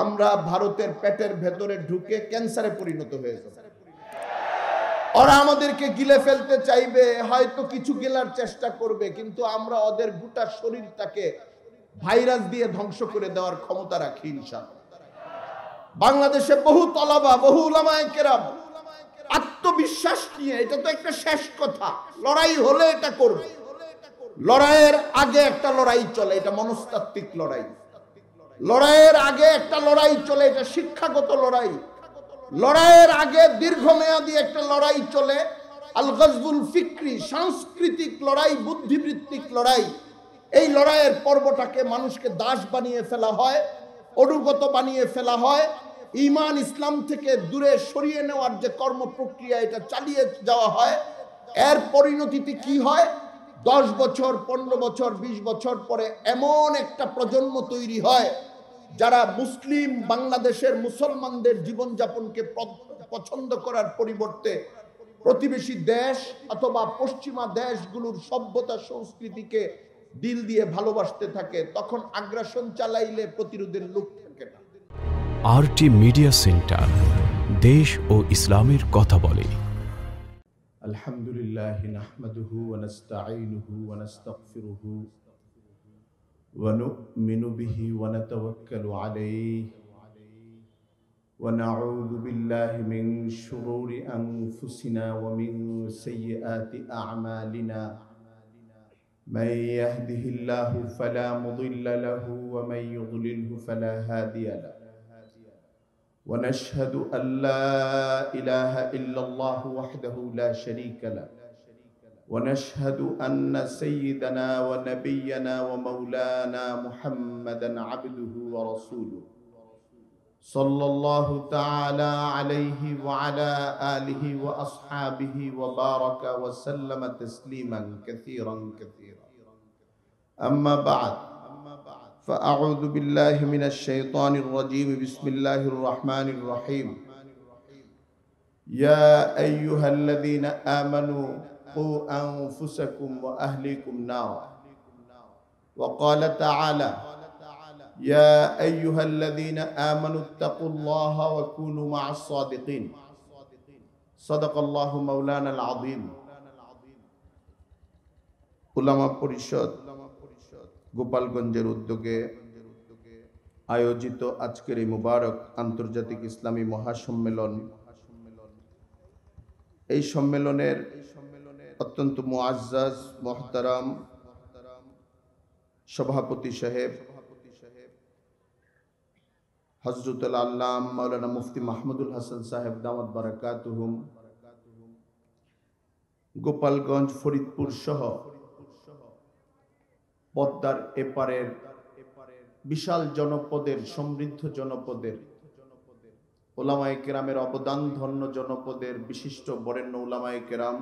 আমরা ভারতের পেটের ভেতরে ঢুকে ক্যান্সারে পরিণত হয়ে যাব। ওরা আমাদেরকে গিলে ফেলতে চাইবে, হয়তো কিছু গিলার চেষ্টা করবে, কিন্তু আমরা ওদের গোটা শরীরটাকে ভাইরাস দিয়ে ধ্বংস করে দেওয়ার ক্ষমতা রাখি ইনশাআল্লাহ। বাংলাদেশে বহু তলাবা, বহু উলামায়ে কেরাম আত্মবিশ্বাস নিয়ে, এটা তো একটা শেষ কথা, লড়াই হলে এটা করবে। লড়াইয়ের আগে একটা লড়াই চলে, এটা মনস্তাত্ত্বিক লড়াই। লড়াইয়ের আগে একটা লড়াই চলে, এটা শিক্ষাগত লড়াই। লড়াইয়ের আগে দীর্ঘমেয়াদী একটা লড়াই চলে, আল গজবুল ফিকরি, সাংস্কৃতিক লড়াই, বুদ্ধিবৃত্তিক লড়াই। এই লড়াইয়ের পর্বটাকে মানুষকে দাস বানিয়ে ফেলা হয়, অনুগত বানিয়ে ফেলা হয়। ঈমান ইসলাম থেকে দূরে সরিয়ে নেওয়ার যে কর্ম প্রক্রিয়া, এটা চালিয়ে যাওয়া হয়। এর পরিণতিতে কি হয়? 10 বছর, 15 বছর, 20 বছর পরে এমন একটা প্রজন্ম তৈরি হয় যারা মুসলিম বাংলাদেশের মুসলমানদের জীবনযাপনকে পছন্দ করার পরিবর্তে প্রতিবেশী দেশ অথবা পশ্চিমা দেশগুলোর সভ্যতা সংস্কৃতিকে দিল দিয়ে ভালোবাসতে থাকে। তখন আগ্রাসন চালাইলে প্রতিরোধের লোক থাকে না। আরটি মিডিয়া সেন্টার, দেশ ও ইসলামের কথা বলে। আলহামদুলিল্লাহ নাহমাদুহু ওয়া নাস্তাঈনুহু ওয়া নাস্তাগফিরুহু ওয়া নু'মিনু বিহি ওয়া নাতাওয়াক্কালু আলাইহি ওয়া নাউযু বিল্লাহি মিন শুরুরি আনফুসিনা ওয়া মিন সাইয়্যাতি আ'মালিনা। মান ইয়াহদিহিল্লাহু ফালা মুদিল্লা লাহু ওয়া মান ইউদ্লিলহু ফালা হাদিয়া লাহু। ونشهد أن لا إله إلا الله وحده لا شريك له ونشهد أن سيدنا ونبينا ومولانا محمدا عبده ورسوله صلى الله تعالى عليه وعلى آله وأصحابه وبارك وسلم تسليما كثيرا كثيرا. أما بعد، فأعوذ بالله من الشيطان الرجيم. بسم الله الرحمن الرحيم. يا أيها الذين آمنوا قوا أنفسكم وأهليكم نارا. وقال تعالى: يا أيها الذين آمنوا اتقوا الله وكونوا مع الصادقين. صدق الله مولانا العظيم. উলামা পরিষদ গোপালগঞ্জের উদ্যোগে আয়োজিত আজকের এই মুবারক আন্তর্জাতিক ইসলামী মহাসম্মেলন, এই সম্মেলনের অত্যন্ত মুআজ্জাজ মুহতারাম সভাপতি সাহেব হযরতুল আল্লাম মাওলানা মুফতি মাহমুদুল হাসান সাহেব দামাত বারাকাতুহুম, গোপালগঞ্জ, ফরিদপুর সহ পদ্মার এপারের বিশাল জনপদের, সমৃদ্ধ জনপদের, উলামায়ে কেরামের অবদান ধন্য জনপদের বিশিষ্ট বরেণ্য উলামায়ে কেরাম,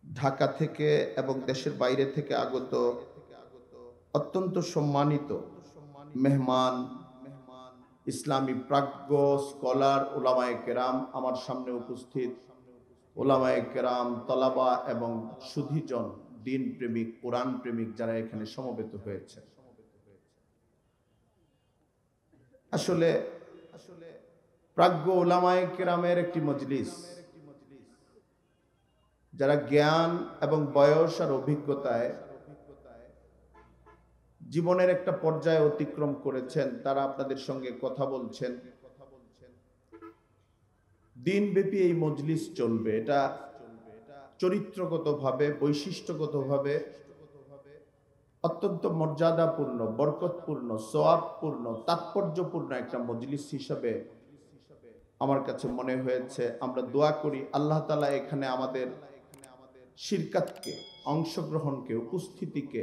ঢাকা থেকে এবং দেশের বাইরে থেকে আগত অত্যন্ত সম্মানিত মেহমান, ইসলামী প্রাজ্ঞ, স্কলার, উলামায়ে কেরাম, আমার সামনে উপস্থিত উলামায়ে কেরাম, তলাবা এবং সুধীজন, দিন প্রেমিক, কোরআন প্রেমিক যারা এখানে সমবেত হয়েছে। আসলে প্রাজ্ঞ উলামায়ে কেরামের একটি মজলিস, যারা জ্ঞান এবং বয়স আর অভিজ্ঞতায় জীবনের একটা পর্যায়ে অতিক্রম করেছেন, তারা আপনাদের সঙ্গে কথা বলছেন। দিনব্যাপী এই মজলিস চলবে। এটা চরিত্রগতভাবে, বৈশিষ্ট্যগতভাবে অত্যন্ত মর্যাদাপূর্ণ, বরকতপূর্ণ, সওয়াবপূর্ণ, তাৎপর্যপূর্ণ একটা মজলিস হিসাবে আমার কাছে মনে হয়েছে। আমরা দোয়া করি আল্লাহ তাআলা এখানে আমাদের শিরকাতকে, অংশগ্রহণকে, উপস্থিতিকে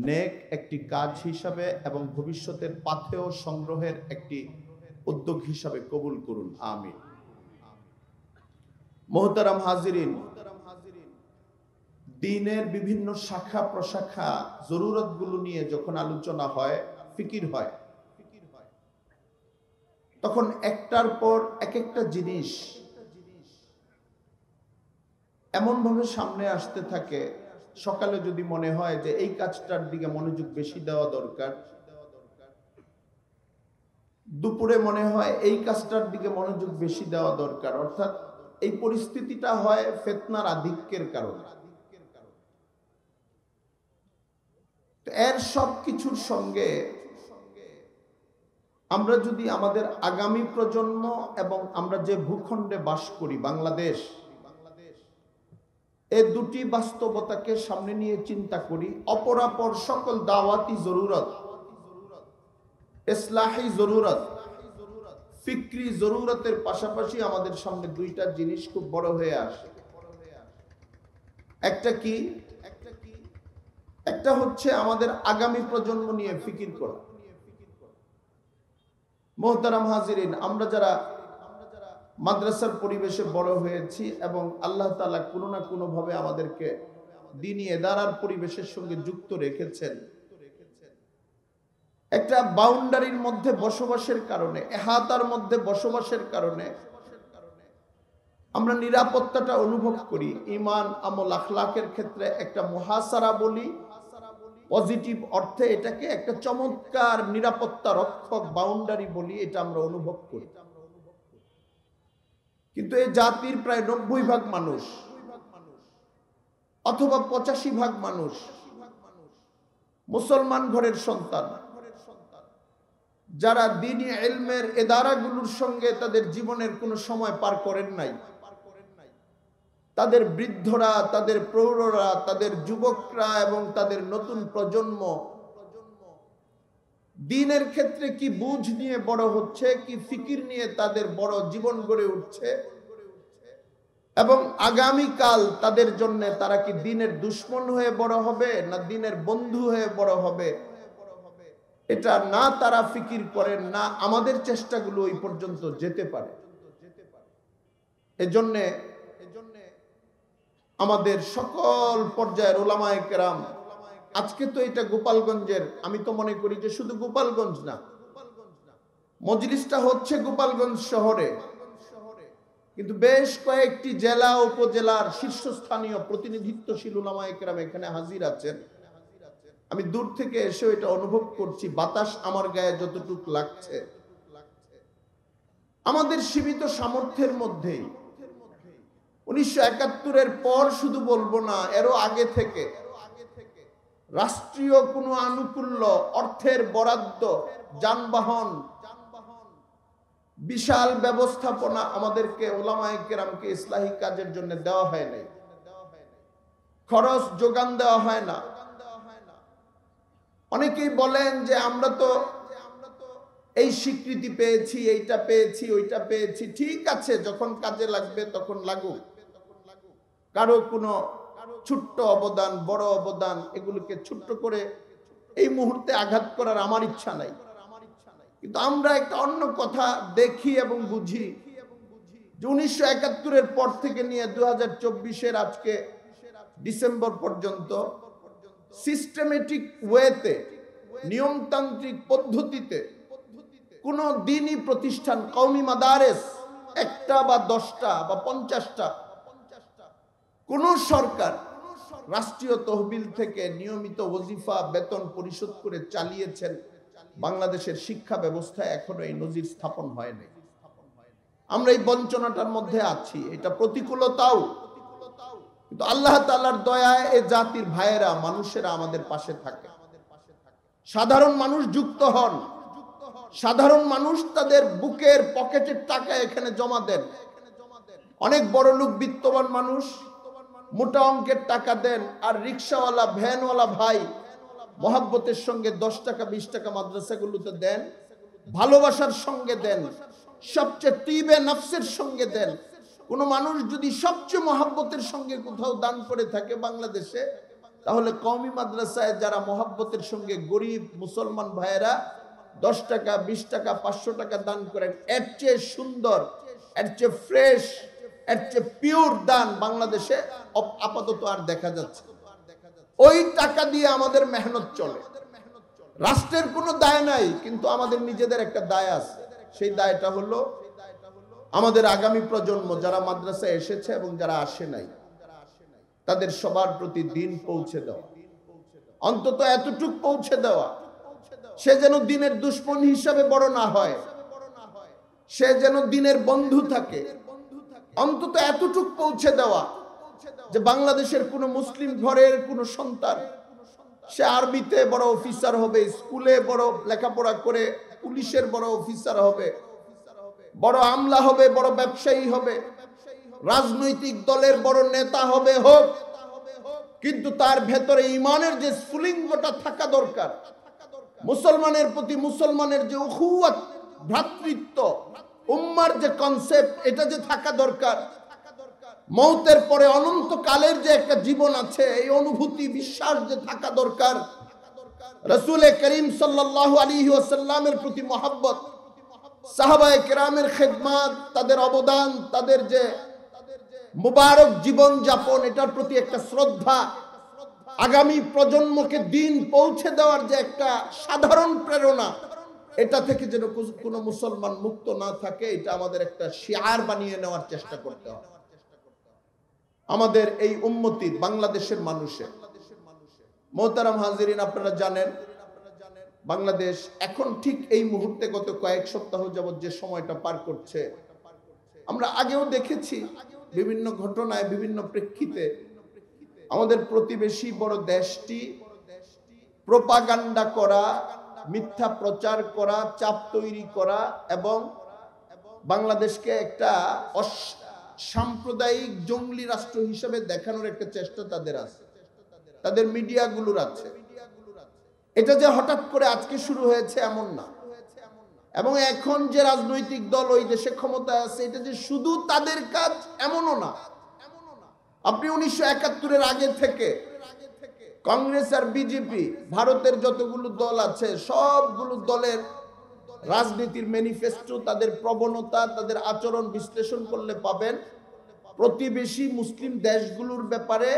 নেক একটি কাজ হিসাবে এবং ভবিষ্যতের পাথেয় সংগ্রহের একটি উদ্যোগ হিসাবে কবুল করুন, আমিন। মুহতারাম হাজিরিন, দ্বীনের বিভিন্ন শাখা প্রশাখা, জরুরতগুলো নিয়ে যখন আলোচনা হয়, ফিকির হয়, তখন একটার পর এক একটা জিনিস এমন ভাবে সামনে আসতে থাকে, সকালে যদি মনে হয় যে এই কাজটার দিকে মনোযোগ বেশি দেওয়া দরকার, দুপুরে মনে হয় এই কাজটার দিকে মনোযোগ বেশি দেওয়া দরকার, অর্থাৎ এই পরিস্থিতিটা হয় ফিতনার আধিক্যের কারণে। এর সব কিছুর সঙ্গে আমরা যদি আমাদের আগামী প্রজন্ম এবং আমরা যে ভূখণ্ডে বাস করি বাংলাদেশ, এই দুটি বাস্তবতাকে সামনে নিয়ে চিন্তা করি, অপরাপর সকল দাওয়াতি জরুরত, ইসলাহি জরুরত, ফিক্রি জরুরতের পাশাপাশি আমাদের সামনে দুইটা জিনিস খুব বড় হয়ে আসে। একটা কি? একটা হচ্ছে আমাদের আগামী প্রজন্ম নিয়ে ফিকির করা। মোহতারাম হাজিরিন, আমরা যারা মাদ্রাসার পরিবেশে বড় হয়েছি এবং আল্লাহ তাআলা কোনো না কোনো ভাবে আমাদেরকে দ্বীনি ইদারার পরিবেশের সঙ্গে যুক্ত রেখেছেন, একটা বাউন্ডারির মধ্যে বসবাসের কারণে, এহাতার মধ্যে বসবাসের কারণে আমরা নিরাপত্তাটা অনুভব করি। ঈমান, আমল, আখলাকের ক্ষেত্রে একটা মুহাসারা বলি, পজিটিভ অর্থে এটাকে একটা চমৎকার নিরাপত্তা রক্ষক বাউন্ডারি বলি, এটা আমরা অনুভব করি। কিন্তু এই জাতির প্রায় 90% মানুষ অথবা 85% মানুষ মুসলমান ঘরের সন্তান, যারা দ্বীনি ইলমের ইদারাগুলোর সঙ্গে তাদের জীবনের কোনো সময় পার করেন নাই। তাদের বৃদ্ধরা, তাদের প্রৌঢ়রা, তাদের যুবকরা এবং তাদের নতুন প্রজন্ম দ্বীনের ক্ষেত্রে কি বুঝ নিয়ে বড় হচ্ছে, কি ফিকির নিয়ে তাদের বড় জীবন গড়ে উঠছে, এবং আগামীকাল তাদের জন্য তারা কি দ্বীনের দুশ্মন হয়ে বড় হবে না দ্বীনের বন্ধু হয়ে বড় হবে, এটা না তারা ফিকির করেন, না আমাদের চেষ্টাগুলো ওই পর্যন্ত যেতে পারে। এজন্য আমাদের সকল পর্যায়ের উলামায়ে কেরাম, আজকে তো এটা গোপালগঞ্জের, আমি তো মনে করি যে শুধু গোপালগঞ্জ না, মজলিসটা হচ্ছে গোপালগঞ্জ শহরে, কিন্তু বেশ কয়েকটি জেলা উপজেলার শীর্ষস্থানীয় প্রতিনিধিত্বশীল উলামায়ে কেরাম এখানে হাজির আছেন। আমি দূর থেকে এসে এটা অনুভব করছি, বাতাস আমার গায়ে যতটুকু লাগছে। আমাদের সীমিত সামর্থ্যের মধ্যেই 1971-এর পর শুধু বলবো না, এরও আগে থেকে রাষ্ট্রীয় কোনো আনুকূল্য, অর্থের বরাদ্দ, যানবাহন, বিশাল ব্যবস্থাপনা আমাদেরকে উলামায়ে কেরামকে ইসলাহি কাজের জন্য দেওয়া হয় নাই, খরচ যোগান দেওয়া হয় না। অনেকেই বলেন যে আমরা তো এই স্বীকৃতি পেয়েছি, এইটা পেয়েছি, ওইটা পেয়েছি। ঠিক আছে, যখন কাজে লাগবে তখন লাগুক। কারো কোনো ছোট্ট অবদান, বড় অবদান, এগুলোকে ছোট্ট করে এই মুহূর্তে আঘাত করার আমার ইচ্ছা নাই। কিন্তু আমরা একটা অন্য কথা দেখি এবং বুঝি যে 1971-এর পর থেকে নিয়ে 2024-এর আজকে ডিসেম্বর পর্যন্ত সিস্টেমেটিক ওয়েতে, নিয়মতান্ত্রিক পদ্ধতিতে কোন দ্বীনি প্রতিষ্ঠান, কওমি মাদারেস, একটা বা 10টা বা 50টা, কোন সরকার রাষ্ট্রীয় তহবিল থেকে নিয়মিত ওজিফা বেতন পরিশোধ করে চালিয়েছেন। বাংলাদেশের শিক্ষা ব্যবস্থায় এখনো এই নজির স্থাপন হয় নাই। আমরা এই বঞ্চনাটার মধ্যে আছি, এটা প্রতিকূলতাও, কিন্তু আল্লাহ তাআলার দয়ায় এই জাতির ভাইয়েরা, মানুষেরা আমাদের পাশে থাকে। সাধারণ মানুষ যুক্ত হন, সাধারণ মানুষ তাদের বুকের পকেটের টাকা এখানে জমা দেন। অনেক বড় লোক, বিত্তবান মানুষ মোটা অঙ্কের টাকা দেন, আর রিক্সাওয়ালা, ভ্যানওয়ালা ভাই মহাব্বতের সঙ্গে 10 টাকা 20 টাকা মাদ্রাসাগুলোতে দেন, ভালোবাসার সঙ্গে দেন, সবচেয়ে তিবে নফসের সঙ্গে দেন। কোন মানুষ যদি সবচেয়ে মহাব্বতের সঙ্গে কোথাও দান করে থাকে বাংলাদেশে, তাহলে কওমি মাদ্রাসায় যারা মহাব্বতের সঙ্গে গরিব মুসলমান ভাইয়েরা 10 টাকা 20 টাকা 500 টাকা দান করেন, এর চেয়ে সুন্দর, এর চেয়ে ফ্রেশ, এর চেয়ে পিওর দান বাংলাদেশে আপাতত আর দেখা যাচ্ছে। ওই টাকা দিয়ে আমাদের মেহনত চলে, রাষ্ট্রের কোনো দায় নাই, কিন্তু আমাদের নিজেদের একটা দায় আছে। সেই দায়টা হলো আমাদের আগামী প্রজন্ম, যারা মাদ্রাসায় এসেছে এবং যারা আসে নাই, তাদের সবার প্রতি দ্বীন পৌঁছে দেওয়া, অন্তত এতটুক পৌঁছে দেওয়া, সে যেন দ্বীনের দুশ্মন হিসাবে বড় না হয়, সে যেন দিনের বন্ধু থাকে, অন্তত এতটুক পৌঁছে দেওয়া যে বাংলাদেশের কোন মুসলিম ঘরের কোন সন্তান সে আরবিতে বড় অফিসার হবে, স্কুলে বড় লেখাপড়া করে পুলিশের বড় অফিসার হবে, বড় আমলা হবে, বড় ব্যবসায়ী হবে, রাজনৈতিক দলের বড় নেতা হবে হোক, কিন্তু তার ভেতরে ঈমানের যে স্ফুলিঙ্গটা থাকা দরকার, মুসলমানের প্রতি মুসলমানের যে উখুয়াত, ভ্রাতৃত্ব, উম্মার যে কনসেপ্ট, এটা যে থাকা দরকার, মৌতের পরে অনন্তকালের যে একটা জীবন আছে, এই অনুভূতি বিশ্বাস যে থাকা দরকার, রাসূল করিম সাল্লাল্লাহু আলাইহি ওয়াসাল্লামের প্রতি মহব্বত, সাহাবায়ে কেরামের খেদমত, তাদের অবদান, তাদের যে মুবারক জীবন যাপন, এটার প্রতি একটা শ্রদ্ধা, আগামী প্রজন্মকে দিন পৌঁছে দেওয়ার যে একটা সাধারণ প্রেরণা, এটা থেকে যেন কোনো মুসলমান মুক্ত না থাকে, এটা আমাদের একটা শিয়ার বানিয়ে নেওয়ার চেষ্টা করতে হবে। আমাদের এই উম্মতির বাংলাদেশের মানুষের, মোহতারাম হাজিরিন, আপনারা জানেন বাংলাদেশ এখন ঠিক এই মুহূর্তে গত কয়েক সপ্তাহ যাবত যে সময়টা পার করছে, আমরা আগেও দেখেছি বিভিন্ন ঘটনায়, বিভিন্ন প্রেক্ষিতে আমাদের প্রতিবেশী বড় দেশটি প্রোপাগান্ডা করা, মিথ্যা প্রচার করা, চাপ তৈরি করা এবং বাংলাদেশকে একটা সাম্প্রদায়িক জঙ্গলি রাষ্ট্র হিসেবে দেখানোর একটা চেষ্টা তাদের আছে, তাদের মিডিয়াগুলোর আছে। এটা যে হঠাৎ করে আজকে শুরু হয়েছে এমন না, এবং এখন যে রাজনৈতিক দল ওই দেশে ক্ষমতায় আছে, এটা যে শুধু তাদের কাজ এমনও না। আপনি 1971-এর আগে থেকে কংগ্রেস আর বিজেপি, ভারতের যতগুলো দল আছে, সবগুলো দলের রাজনীতির ম্যানিফেস্টো, তাদের প্রবণতা, তাদের আচরণ বিশ্লেষণ করলে পাবেন প্রতিবেশী মুসলিম দেশগুলোর ব্যাপারে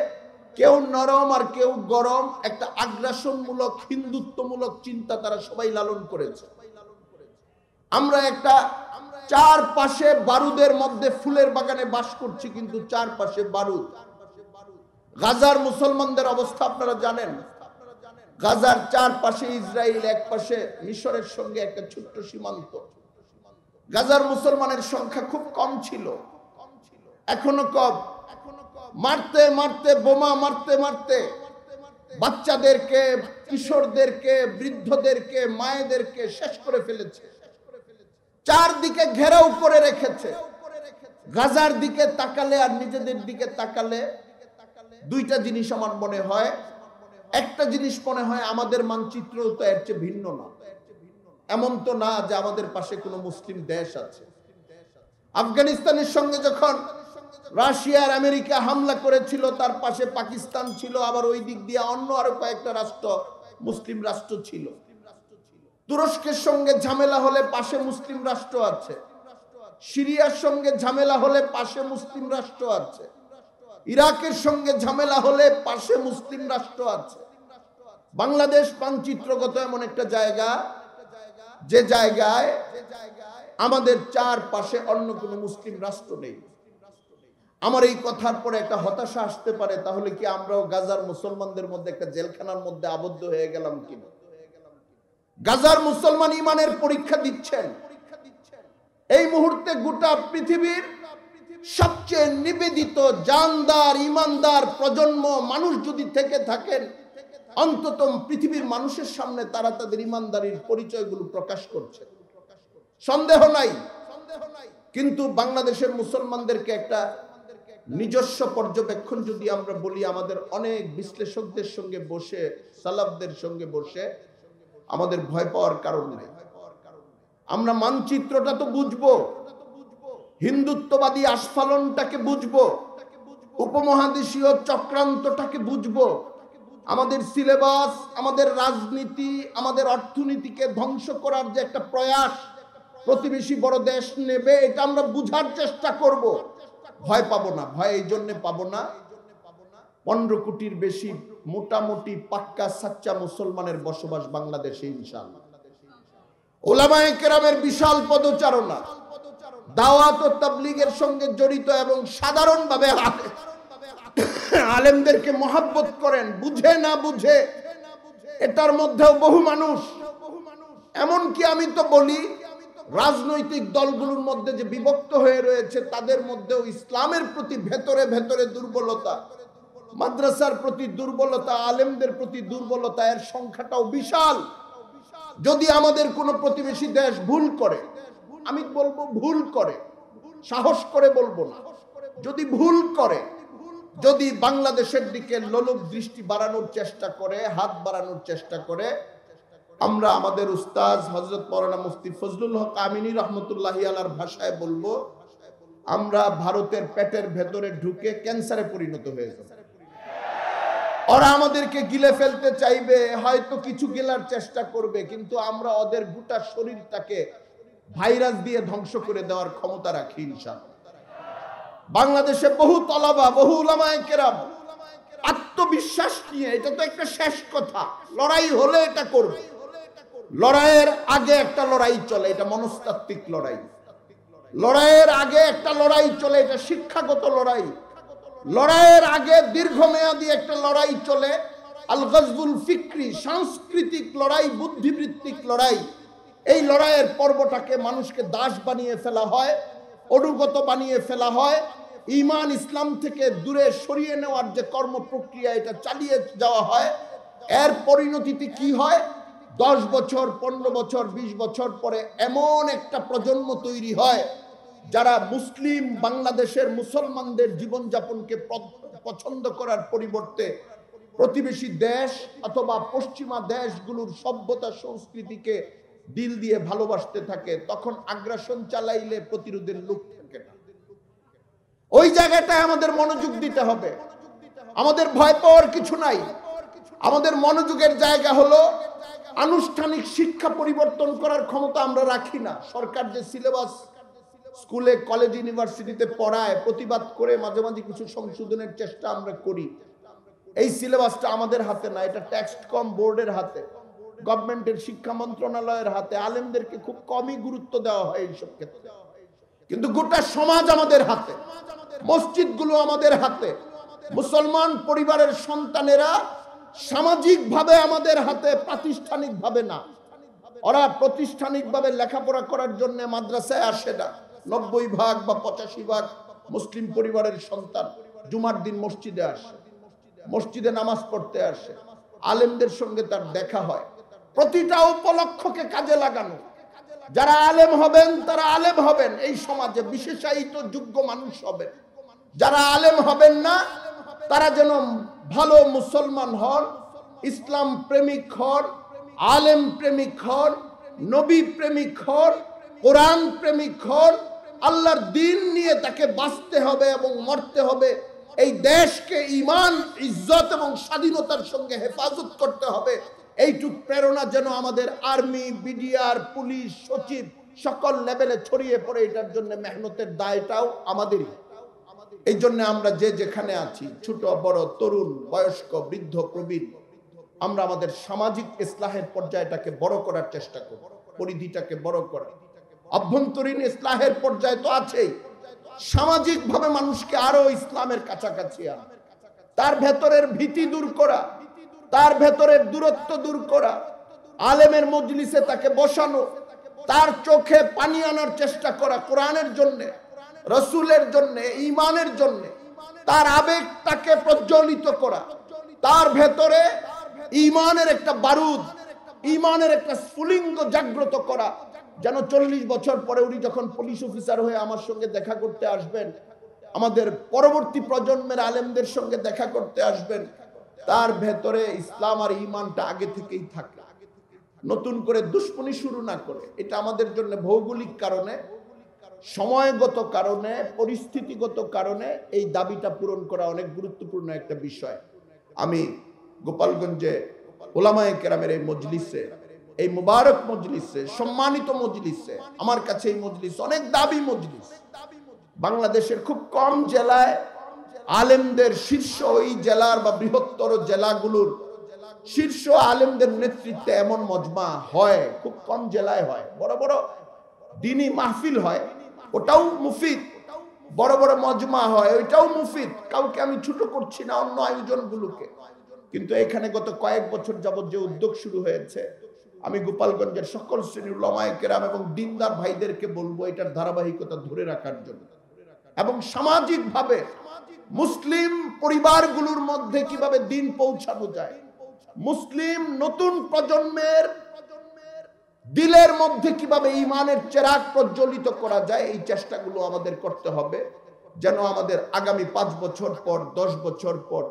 কেউ নরম আর কেউ গরম, একটা আগ্রাসনমূলক, হিন্দুত্বমূলক চিন্তা তারা সবাই লালন করেছে। আমরা একটা চারপাশে বারুদের মধ্যে ফুলের বাগানে বাস করছি, কিন্তু চারপাশে বারুদ। গাজার মুসলমানদের অবস্থা আপনারা জানেন, গাজার চারপাশে ইসরায়েল, এক পাশে মিশরের সঙ্গে একটা ছোট্ট সীমান্ত। গাজার মুসলমানের সংখ্যা খুব কম ছিল, এখনো কম। মারতে মারতে, বোমা মারতে মারতে বাচ্চাদেরকে, কিশোরদেরকে, বৃদ্ধদেরকে, মায়েদেরকে শেষ করে ফেলেছে। চারদিকে ঘেরাও করে রেখেছে। গাজার দিকে তাকালে আর নিজেদের দিকে তাকালে দুইটা জিনিস আমার মনে হয়। একটা জিনিস মনে হয় আমাদের মানচিত্র তো এর চেয়ে ভিন্ন না। এমন তো না যে আমাদের পাশে কোনো মুসলিম দেশ আছে। আফগানিস্তানের সঙ্গে যখন রাশিয়া আর আমেরিকা হামলা করেছিল, তার পাশে পাকিস্তান ছিল, আবার ওই দিক দিয়ে অন্য আরো কয়েকটা রাষ্ট্র, মুসলিম রাষ্ট্র ছিল। তুরস্কের সঙ্গে ঝামেলা হলে পাশে মুসলিম রাষ্ট্র আছে, সিরিয়ার সঙ্গে ঝামেলা হলে পাশে মুসলিম রাষ্ট্র আছে, ইরাকের সঙ্গে ঝামেলা হলে পাশে মুসলিম রাষ্ট্র আছে। বাংলাদেশ মানচিত্রগত এমন একটা জায়গা, যে জায়গায় আমাদের চারপাশে অন্য কোনো মুসলিম রাষ্ট্র নেই। আমার এই কথার পরে একটা হতাশা আসতে পারে, তাহলে কি আমরাও গাজার মুসলমানদের মধ্যে একটা জেলখানার মধ্যে আবদ্ধ হয়ে গেলাম কিনা? গাজার মুসলমান ইমানের পরীক্ষা দিচ্ছেন। এই মুহূর্তে গোটা পৃথিবীর সবচেয়ে নিবেদিত, জানদার, ইমানদার প্রজন্ম মানুষ যদি থেকে থাকেন, অন্তত পৃথিবীর মানুষের সামনে তারা তাদের ইমানদারির পরিচয়গুলো প্রকাশ করছে, সন্দেহ নাই। কিন্তু বাংলাদেশের মুসলমানদেরকে একটা নিজস্ব পর্যবেক্ষণ যদি আমরা বলি, আমাদের অনেক বিশ্লেষকদের সঙ্গে বসে, সালাফদের সঙ্গে বসে আমাদের ভয় পাওয়ার কারণ নেই। আমরা মানচিত্রটা তো বুঝবো, হিন্দুত্ববাদী আস্ফালনটাকে বুঝবো, উপমহাদেশীয় চক্রান্তটাকে বুঝবো। আমাদের সিলেবাস, আমাদের রাজনীতি, আমাদের অর্থনীতিকে ধ্বংস করার যে একটা প্রয়াস প্রতিবেশী বড় দেশ নেবে, এটা আমরা বুঝার চেষ্টা করব। ভয় পাবো না। ভয় এই জন্য পাবো না, 15 কোটির বেশি মোটামুটি পাক্কা সাচ্চা মুসলমানের বসবাস বাংলাদেশে ইনশাআল্লাহ। উলামায়ে কেরামের বিশাল পদচারণা, দাওয়াত ও তাবলীগের সঙ্গে জড়িত এবং সাধারণভাবে আলেমদেরকে মহব্বত করেন, বুঝে না বুঝে, এটার মধ্যেও বহু মানুষ। এমনকি আমি তো বলি রাজনৈতিক দলগুলোর মধ্যে যে বিভক্ত হয়ে রয়েছে তাদের মধ্যেও ইসলামের প্রতি ভেতরে ভেতরে দুর্বলতা, মাদ্রাসার প্রতি দুর্বলতা, আলেমদের প্রতি দুর্বলতা, এর সংখ্যাটাও বিশাল। যদি আমাদের কোনো প্রতিবেশী দেশ ভুল করে, আমি বলবো ভুল করে, সাহস করে বলবো না, যদি ভুল করে, যদি বাংলাদেশের দিকে লোলুপ দৃষ্টি বাড়ানোর চেষ্টা করে, হাত বাড়ানোর চেষ্টা করে, আমরা আমাদের উস্তাদ হযরত মাওলানা মুফতি ফজলুল হক আমিনী রহমতুল্লাহি আলাইহির ভাষায় বলবো, আমরা ভারতের পেটের ভেতরে ঢুকে ক্যান্সারে পরিণত হয়ে যাব। ওরা আমাদেরকে গিলে ফেলতে চাইবে, হয়তো কিছু গেলার চেষ্টা করবে, কিন্তু আমরা ওদের গোটা শরীরটাকে ভাইরাস দিয়ে ধ্বংস করে দেওয়ার ক্ষমতা রাখি ইনশাআল্লাহ। বাংলাদেশে বহু তলাবা, বহু উলামায়ে কেরাম আত্মবিশ্বাস নিয়ে, এটা তো একটা শেষ কথা, লড়াই হলে এটা করবে। লড়াইয়ের আগে একটা লড়াই চলে, এটা মনস্তাত্ত্বিক লড়াই। লড়াইয়ের আগে একটা লড়াই চলে, এটা শিক্ষাগত লড়াই। লড়াইয়ের আগে দীর্ঘমেয়াদী একটা লড়াই চলে, আল গজবুল ফিক্রি, সাংস্কৃতিক লড়াই, বুদ্ধিবৃত্তিক লড়াই। এই লড়াইয়ের পর্বটাকে মানুষকে দাস বানিয়ে ফেলা হয়, অনুগত বানিয়ে ফেলা হয়, ঈমান ইসলাম থেকে দূরে সরিয়ে নেওয়ার যে কর্ম প্রক্রিয়া, এটা চালিয়ে যাওয়া হয়। এর পরিণতিতে কি হয়? 10 বছর, 15 বছর, 20 বছর পরে এমন একটা প্রজন্ম তৈরি হয় যারা মুসলিম বাংলাদেশের মুসলমানদের জীবনযাপনকে পছন্দ করার পরিবর্তে প্রতিবেশী দেশ অথবা পশ্চিমা দেশগুলোর সভ্যতা সংস্কৃতিকে দিল দিয়ে ভালোবাসতে থাকে। তখন আগ্রাসন চালাইলে প্রতিরোধের লোক থাকে না। ওই জায়গাটায় আমাদের মনোযোগ দিতে হবে। আমাদের ভয় পাওয়ার কিছু নাই। আমাদের মনোযোগের জায়গা হলো আনুষ্ঠানিক শিক্ষা পরিবর্তন করার ক্ষমতা আমরা রাখি না। সরকার যে সিলেবাস স্কুলে, কলেজ, ইউনিভার্সিটিতে পড়ায়, প্রতিবাদ করে মাঝে মাঝে কিছু সংশোধনের চেষ্টা আমরা করি। এই সিলেবাসটা আমাদের হাতে না, এটা টেক্সটকম বোর্ডের হাতে, গভর্নমেন্টের শিক্ষা মন্ত্রণালয়ের হাতে। আলেমদেরকে খুব কমই গুরুত্ব দেওয়া হয় এইসব ক্ষেত্রে। কিন্তু গোটা সমাজ আমাদের হাতে, মসজিদগুলো আমাদের হাতে, মুসলমান পরিবারের সন্তানেরা সামাজিকভাবে আমাদের হাতে, প্রাতিষ্ঠানিকভাবে না। ওরা প্রাতিষ্ঠানিকভাবে লেখাপড়া করার জন্য মাদ্রাসায় আসে না। 90% বা 85% মুসলিম পরিবারের সন্তান জুমার দিন মসজিদে আসে, মসজিদে নামাজ পড়তে আসে, আলেমদের সঙ্গে তার দেখা হয়। প্রতিটা উপলক্ষকে কাজে লাগানো। যারা আলেম হবেন তারা আলেম হবেন, এই সমাজে বিশেষায়িত যোগ্য মানুষ হবেন। যারা আলেম হবেন না তারা যেন ভালো মুসলমান হন, ইসলাম প্রেমিক হন, আলেম প্রেমিক হন, নবী প্রেমিক হন, কোরআন প্রেমিক হন। আল্লাহর দ্বীন নিয়ে তাকে বাঁচতে হবে এবং মরতে হবে। এই দেশকে ঈমান, ইজ্জত এবং স্বাধীনতার সঙ্গে হেফাজত করতে হবে। এইটুক প্রেরণা যেন আমাদের আর্মি, বিডিআর, পুলিশ, সচিব সকল লেভেলে ছড়িয়ে পড়ে। এটার জন্য মেহনতের দায়টাও আমাদেরই। এই জন্য আমরা যে যেখানে আছি, ছোট বড়, তরুণ বয়স্ক, বৃদ্ধ প্রবীণ, আমরা আমাদের সামাজিক ইসলাহের পর্যায়টাকে বড় করার চেষ্টা করব, পরিধিটাকে বড় করা। অভ্যন্তরীণ ইসলাহের পর্যায় তো আছেই, সামাজিকভাবে মানুষকে আরো ইসলামের কাছাকাছি আনা, তার ভেতরের ভীতি দূর করা, তার ভেতরের দূরত্ব দূর করা, আলেমের মজলিসে তাকে বসানো, তার চোখে পানি আনার চেষ্টা করা কোরআনের জন্য, রসুলের জন্য, ঈমানের জন্য, তার আবেগটাকে প্রজ্বলিত করা, তার ভেতরে ঈমানের একটা বারুদ, ঈমানের একটা স্ফুলিঙ্গ জাগ্রত করা, যেন 40 বছর পরে উনি যখন পুলিশ অফিসার হয়ে আমার সঙ্গে দেখা করতে আসবেন, আমাদের পরবর্তী প্রজন্মের আলেমদের সঙ্গে দেখা করতে আসবেন, তার ভেতরে ইসলাম আর ঈমানটা আগে থেকেই থাকে, নতুন করে দুশ্মনী শুরু না করে। এটা আমাদের জন্য ভৌগোলিক কারণে, সময়গত কারণে, পরিস্থিতিগত কারণে এই দাবিটা পূরণ করা অনেক গুরুত্বপূর্ণ একটা বিষয়। আমি গোপালগঞ্জে উলামায়ে কেরামের এই মজলিসে, এই মুবারক মজলিসে, সম্মানিত মজলিসে, আমার কাছে এই মজলিস অনেক দাবি মজলিস। বাংলাদেশের খুব কম জেলায় আলেমদের শীর্ষ, ওই জেলার বা বৃহত্তর জেলাগুলোর শীর্ষ আলেমদের নেতৃত্বে এমন মজমা হয়, খুব কম জেলায় হয়। বড় বড় দ্বীনি মাহফিল হয়, ওটাও মুফিদ। বড় বড় মজমা হয়, ওইটাও মুফিদ। কাউকে আমি ছোট করছি না, অন্য আয়োজনগুলোকে। কিন্তু এখানে গত কয়েক বছর যাবত যে উদ্যোগ শুরু হয়েছে, আমি গোপালগঞ্জের সকল শ্রেণীর উলামায়ে কেরাম এবং দিনদার ভাইদেরকে বলবো এটার ধারাবাহিকতা ধরে রাখার জন্য, এবং সামাজিকভাবে মুসলিম পরিবারগুলোর মধ্যে কিভাবে দিন পৌঁছানো যায়, মুসলিম নতুন প্রজন্মের দিলের মধ্যে কিভাবে ঈমানের চেরাগ প্রজ্বলিত করা যায়, এই চেষ্টাগুলো আমাদের করতে হবে, যেন আমাদের আগামী 5 বছর পর 10 বছর পর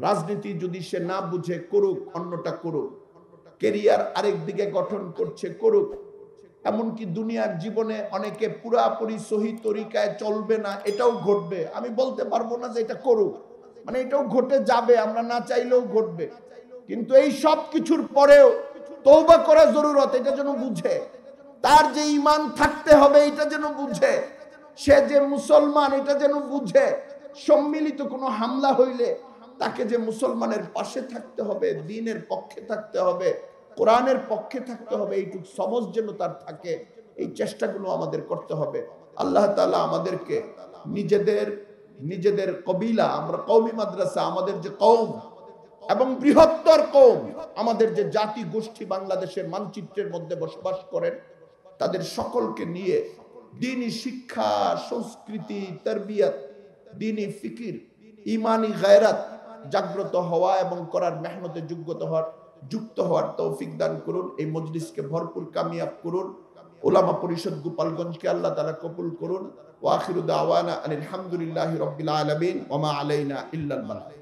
রাজনীতি যদি সে না বুঝে করুক, অন্যটা করুক, কেরিয়ার আরেক দিকে গঠন করছে করুক, এমনকি দুনিয়ার জীবনে অনেকে পুরাপুরি সহি তরিকায় চলবে না, এটাও ঘটবে। আমি বলতে পারবো না যে এটা করুক, মানে এটাও ঘটে যাবে, আমরা না চাইলেও ঘটবে। কিন্তু এই সব কিছুর পরেও তওবা করা জরুরত, এটা যেন বুঝে, তার যে ঈমান থাকতে হবে এটা যেন বুঝে, সে যে মুসলমান এটা যেন বুঝে, সম্মিলিত কোনো হামলা হইলে তাকে যে মুসলমানের পাশে থাকতে হবে, দ্বীনের পক্ষে থাকতে হবে, কোরআনের পক্ষে থাকতে হবে, এইটুকু সবজ যেন তার থাকে, এই চেষ্টাগুলো আমাদের করতে হবে। আল্লাহ তাআলা আমাদেরকে নিজেদের কবিলা, আমরা কওমি মাদ্রাসা, আমাদের যে কওম এবং বৃহত্তর কওম, আমাদের যে জাতি গোষ্ঠী বাংলাদেশের মানচিত্রের মধ্যে বসবাস করেন, তাদের সকলকে নিয়ে দ্বীনি শিক্ষা, সংস্কৃতি, তারবিয়াত, দ্বীনি ফিকির, ঈমানি গায়রাত জাগ্রত হওয়া এবং করার মেহনতে যুক্ত হওয়ার তৌফিক দান করুন। এই মজলিসকে ভরপুর কামিয়াব করুন। উলামা পরিষদ গোপালগঞ্জকে আল্লাহ তাআলা কবুল করুন। ওয়া আখিরু দাওয়ানা আলহামদুলিল্লাহি রাব্বিল আলামিন ওয়া মা আলাইনা ইল্লাল বালাগ।